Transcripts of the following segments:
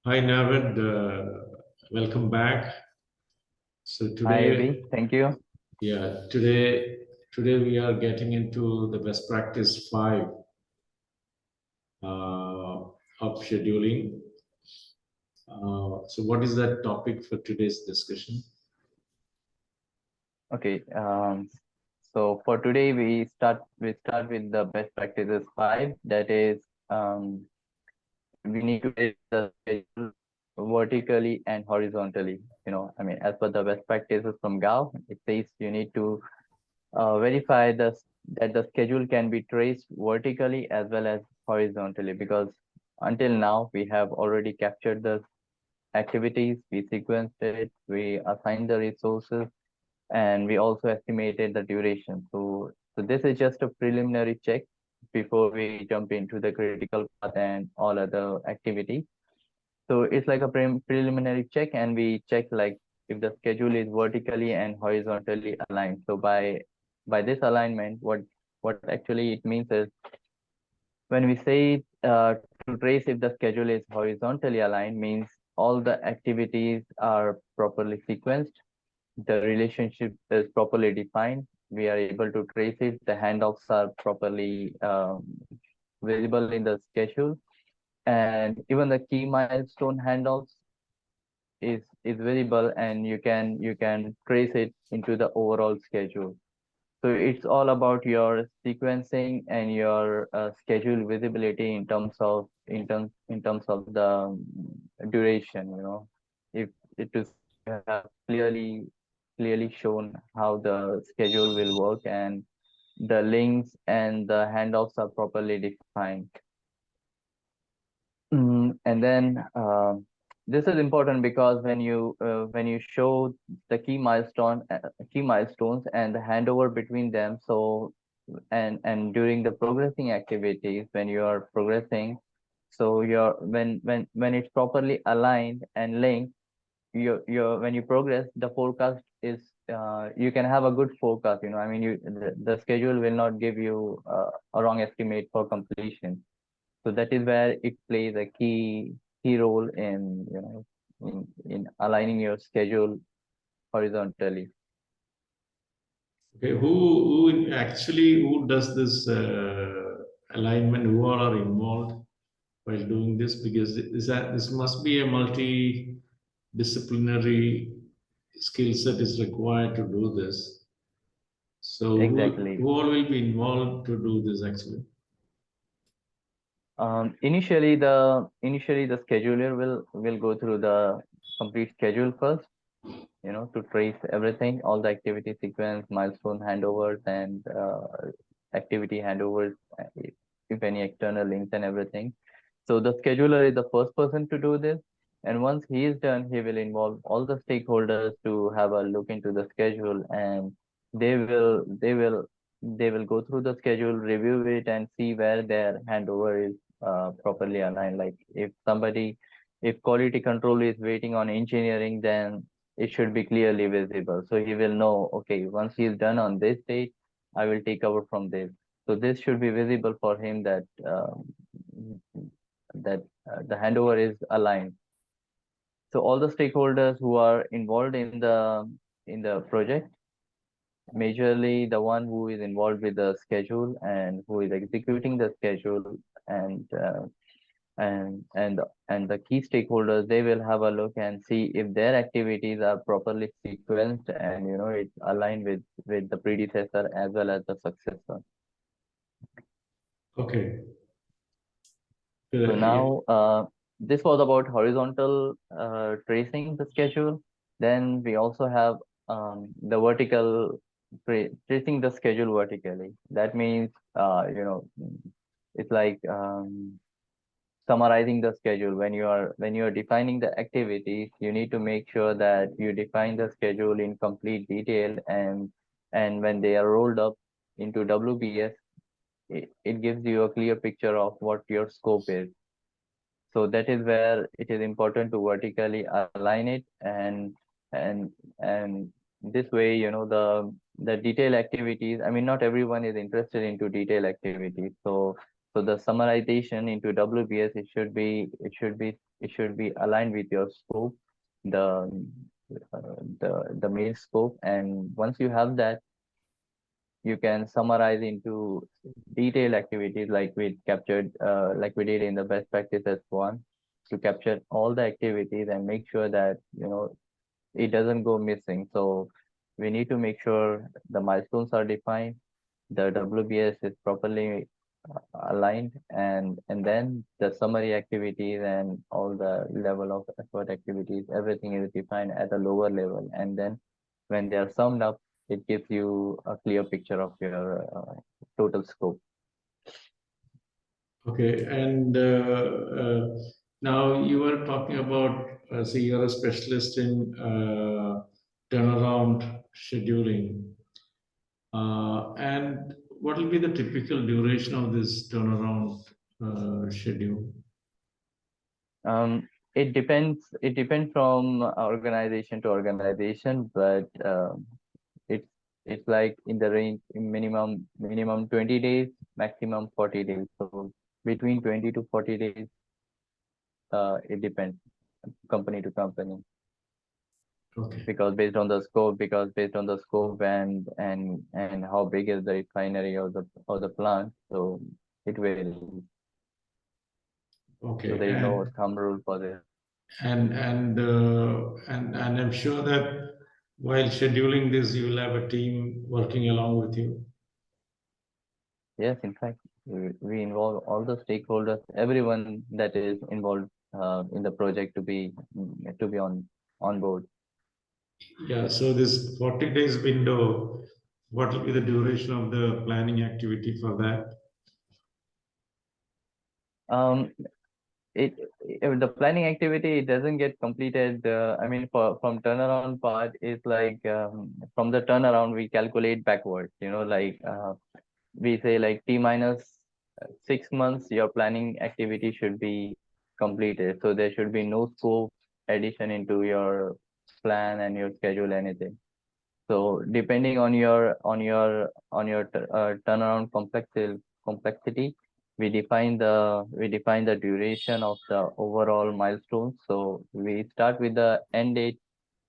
Hi Navid, welcome back. So Hi, today, Avi. Thank you. today we are getting into the best practice five of scheduling. So what is that topic for today's discussion? Okay. So for today, we start with the best practices five. That is, we need to edit the schedule vertically and horizontally. As per the best practices from GAO, it says you need to verify that the schedule can be traced vertically as well as horizontally, because until now we have already captured the activities, we sequenced it, we assigned the resources, and we also estimated the duration. So this is just a preliminary check before we jump into the critical path and all other activities. So it's like a preliminary check, and we check like if the schedule is vertically and horizontally aligned. So by this alignment, what actually it means is, when we say to trace if the schedule is horizontally aligned, means all the activities are properly sequenced, the relationship is properly defined, we are able to trace it, the handoffs are properly visible in the schedule, and even the key milestone handoffs is visible, and you can trace it into the overall schedule. So it's all about your sequencing and your schedule visibility in terms of the duration. If it is have clearly shown how the schedule will work, and the links and the handoffs are properly defined. And then this is important because when you show the key milestones and the handover between them, so and during the progressing activities, when you are progressing, so when it's properly aligned and linked, your when you progress, the forecast is you can have a good forecast. The schedule will not give you a wrong estimate for completion. So that is where it plays a key role in aligning your schedule horizontally. Okay, who does this alignment? Who all are involved while doing this? Because this must be a multidisciplinary skill set is required to do this. So who Exactly. all will be involved to do this actually? Initially the scheduler will go through the complete schedule first, to trace everything, all the activity sequence, milestone handovers, and activity handovers, if any external links and everything. So the scheduler is the first person to do this. And once he is done, he will involve all the stakeholders to have a look into the schedule, and they will go through the schedule, review it, and see where their handover is properly aligned. Like if quality control is waiting on engineering, then it should be clearly visible. So he will know, okay, once he is done on this date, I will take over from this. So this should be visible for him that the handover is aligned. So all the stakeholders who are involved in the project, majorly the one who is involved with the schedule and who is executing the schedule, and and the key stakeholders, they will have a look and see if their activities are properly sequenced, and it's aligned with the predecessor as well as the successor. Okay. So Yeah. now, this was about horizontal tracing the schedule. Then we also have the vertical tracing the schedule vertically. That means, it's like summarizing the schedule. When you are defining the activities, you need to make sure that you define the schedule in complete detail, and when they are rolled up into WBS, it gives you a clear picture of what your scope is. So that is where it is important to vertically align it, and this way, the detail activities, not everyone is interested into detail activities. So the summarization into WBS, it should be it should be aligned with your scope, the the main scope. And once you have that, you can summarize into detailed activities like we did in the best practices one, to capture all the activities and make sure that it doesn't go missing. So we need to make sure the milestones are defined, the WBS is properly aligned, and then the summary activities and all the level of effort activities, everything is defined at a lower level. And then when they are summed up, it gives you a clear picture of your total scope. Okay, and now you were talking about, see, you're a specialist in turnaround scheduling. And what will be the typical duration of this turnaround schedule? It depends from organization to organization, but it's it's like in the range minimum 20 days, maximum 40 days. So between 20 to 40 days, it depends company to company, Okay, because based on the scope and how big is the refinery or the plant, so it varies. So okay, there is no thumb rule for this. and I'm sure that while scheduling this, you will have a team working along with you. Yes, in fact, we involve all the stakeholders, everyone that is involved in the project to be on board. Yeah, so this 40 days window, what will be the duration of the planning activity for that? Um, if the planning activity it doesn't get completed, I mean, from turnaround part is like, from the turnaround we calculate backwards. Like, we say like T minus 6 months, your planning activity should be completed. So there should be no scope addition into your plan and your schedule, anything. So depending on your turnaround complexity, we define the duration of the overall milestones. So we start with the end date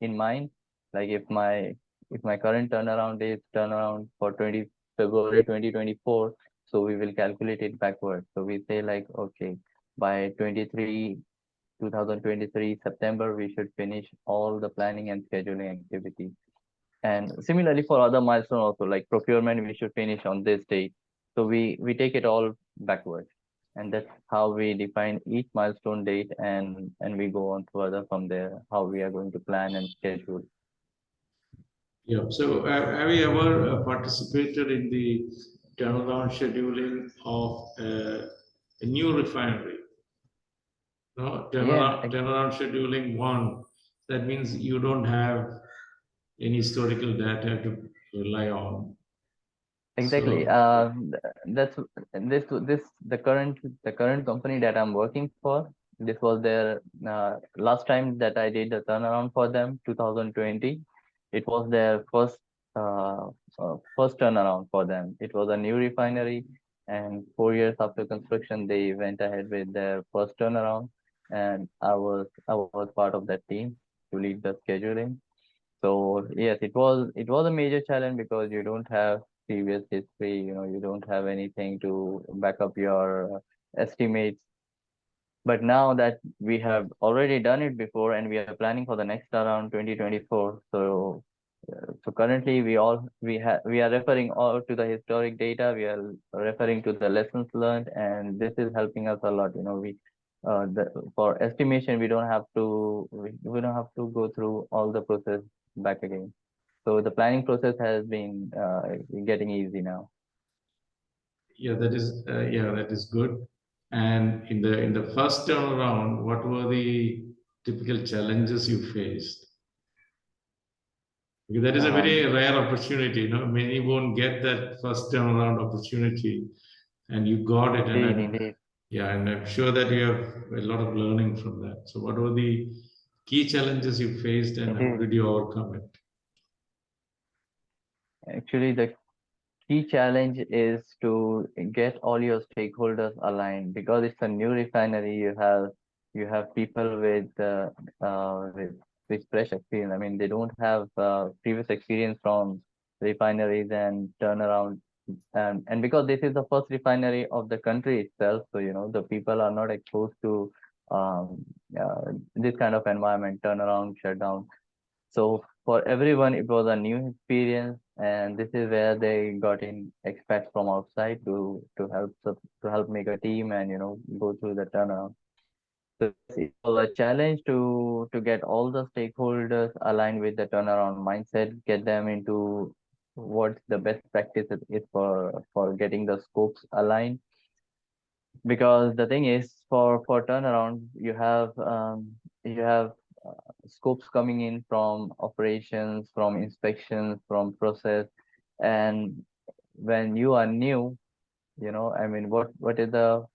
in mind. Like if my current turnaround is turnaround for 20 February 2024, so we will calculate it backwards. So we say like, okay, by 2023 September, we should finish all the planning and scheduling activities. And similarly for other milestones also, like procurement, we should finish on this date. So we take it all backwards, and that's how we define each milestone date, and we go on further from there, how we are going to plan and schedule. Yeah, so have you ever participated in the turnaround scheduling of a new refinery? No, Yeah, turnaround scheduling one. That means you don't have any historical data to rely on. exactly. So, That's this the current company that I'm working for. This was their last time that I did the turnaround for them, 2020. It was their first turnaround for them. It was a new refinery, and 4 years after construction, they went ahead with their first turnaround, and I was part of that team to lead the scheduling. So yes, it was a major challenge because you don't have previous history, you don't have anything to back up your estimates. But now that we have already done it before and we are planning for the next around 2024, so currently we are referring all to the historic data, we are referring to the lessons learned, and this is helping us a lot. For estimation, we don't have to go through all the process back again. So the planning process has been getting easy now. yeah, that is good. And in the first turnaround, what were the typical challenges you faced? Because that is a very Um, rare opportunity. Many won't get that first turnaround opportunity, and you got it. And indeed, indeed, I'm sure that you have a lot of learning from that. So, what were the key challenges you faced, and how indeed. did you overcome it? Actually, the key challenge is to get all your stakeholders aligned, because it's a new refinery. You have you have people with fresh experience. I mean, they don't have previous experience from refineries and turnaround, and because this is the first refinery of the country itself, so the people are not exposed to um, this kind of environment, turnaround, shutdown. So for everyone, it was a new experience, and this is where they got in expats from outside to help make a team and go through the turnaround. So it was a challenge to get all the stakeholders aligned with the turnaround mindset, get them into what the best practice is for getting the scopes aligned. Because the thing is, for turnaround, you have scopes coming in from operations, from inspections, from process, and when you are new, I mean, what is the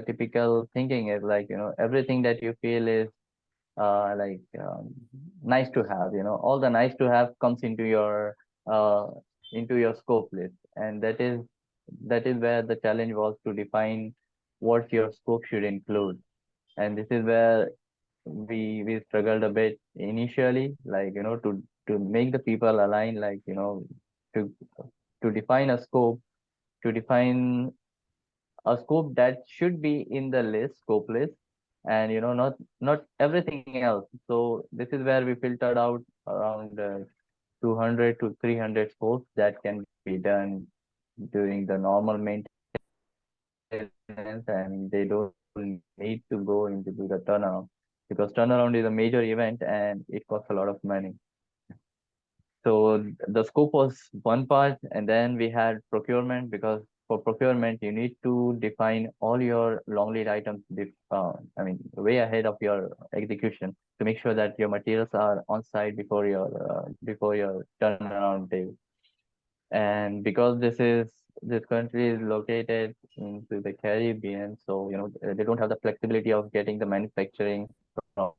typical thinking is like, everything that you feel is like nice to have, all the nice to have comes uh, into your scope list, and that is where the challenge was to define what your scope should include. And this is where we struggled a bit initially, like to make the people align, like to to define a scope, to define a scope that should be in the scope list, and not everything else. So this is where we filtered out around 200 to 300 scopes that can be done during the normal maintenance, and they don't need to go into the turnaround, because turnaround is a major event and it costs a lot of money. So the scope was one part, and then we had procurement, because for procurement you need to define all your long lead items. I mean, way ahead of your execution, to make sure that your materials are on site before your turnaround day. And because this country is located into the Caribbean, so they don't have the flexibility of getting the manufacturing from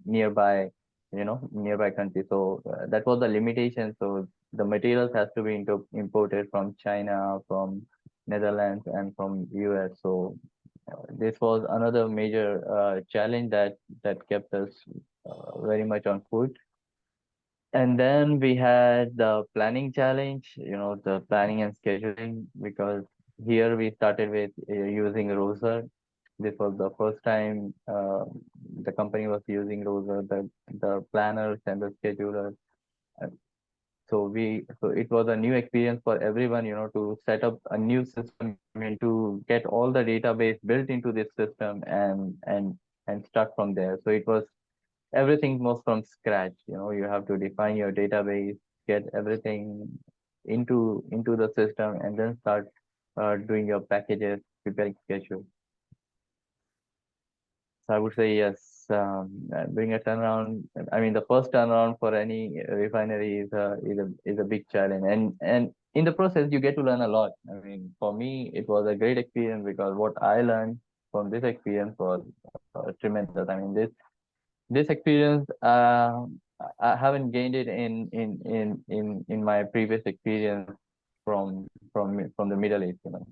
nearby countries. So that was the limitation. So the materials has to be imported from China, from Netherlands, and from US. So this was another major challenge that kept us very much on foot. And then we had the planning challenge, the planning and scheduling, because here we started with using Roser. This was the first time the company was using Roser, the planners and the schedulers. And so it was a new experience for everyone, to set up a new system, I mean, to get all the database built into this system and start from there. So it was everything was from scratch. You have to define your database, get everything into the system, and then start doing your packages, preparing schedule. So I would say yes, doing a turnaround, I mean, the first turnaround for any refinery is a big challenge, and in the process you get to learn a lot. I mean, for me it was a great experience, because what I learned from this experience was tremendous. I mean, this experience, I haven't gained it in my previous experience from the Middle East, and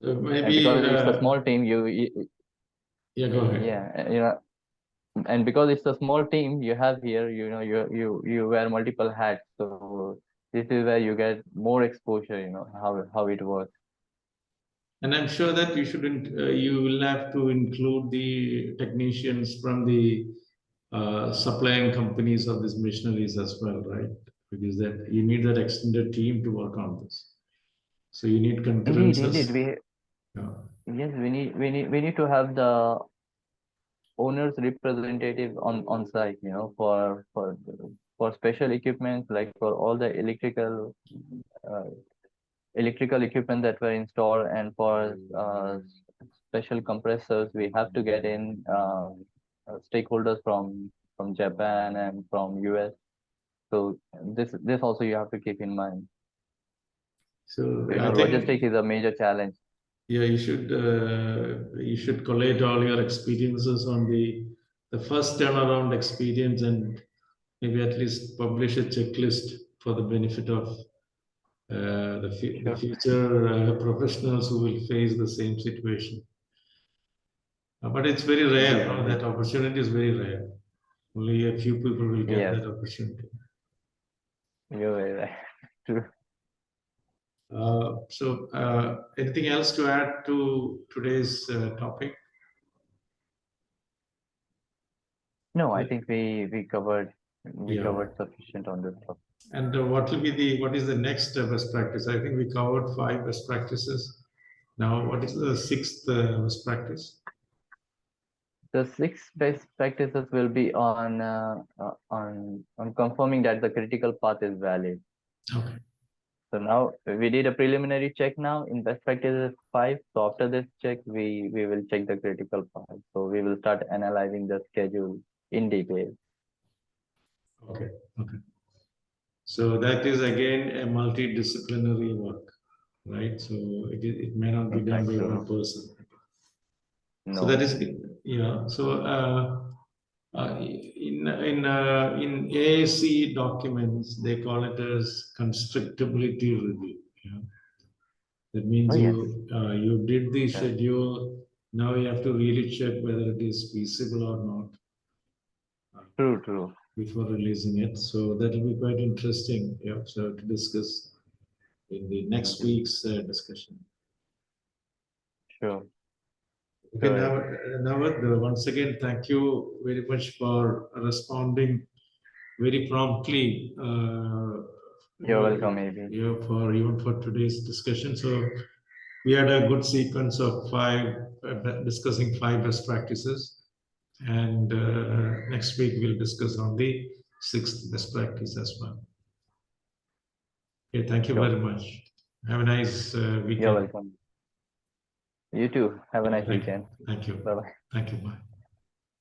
Maybe, because it's a small team, yeah, go ahead. yeah, and because it's a small team you have here, you wear multiple hats, so this is where you get more exposure, how it works. And I'm sure that you will have to include the technicians from the supplying companies of these machineries as well, right? Because that you need that extended team to work on this. So you need Indeed, concurrences. we Yeah. yes, we need to have the owner's representative on site, for special equipment, like for all the uh, electrical equipment that were installed, and for special compressors, we have to get in stakeholders from Japan and from US. So this also you have to keep in mind. So I Logistics think, is a major challenge. yeah, you should collate all your experiences on the first turnaround experience, and maybe at least publish a checklist for the benefit of the Sure. future professionals who will face the same situation. But it's very rare, no? Indeed. That opportunity is very rare. Only a few people will get Yes, that opportunity. you're very right. True. Anything else to add to today's topic? No, I think we covered Yeah. sufficient on this topic. And what is the next best practice? I think we covered 5 best practices. Now, what is the 6th best practice? The 6 best practices will be on confirming that the critical path is valid. Okay. So now we did a preliminary check now in best practices 5. So after this check, we will check the critical path. So we will start analyzing the schedule in detail. Okay. Okay. So that is again a multidisciplinary work, right? So it may not be In done fact, by one person. So that no. is, yeah. So in AAC documents, they call it as constructability review. Yeah. That means Oh yes, you did the yes. schedule. Now you have to really check whether it is feasible or not True, true. before releasing it. So that will be quite interesting. Yeah. So to discuss in the next Indeed. week's discussion. Sure, Okay, sure. now once again, thank you very much for responding very promptly. You're welcome, maybe. Yeah, for even for today's discussion. So we had a good sequence of 5 discussing 5 best practices, and next week we'll discuss on the 6th best practice as well. Okay, thank you Sure. very much. Have a nice You're weekend. welcome. You too. Have a nice Thank you. weekend. Thank you. Bye bye. Thank you. Bye.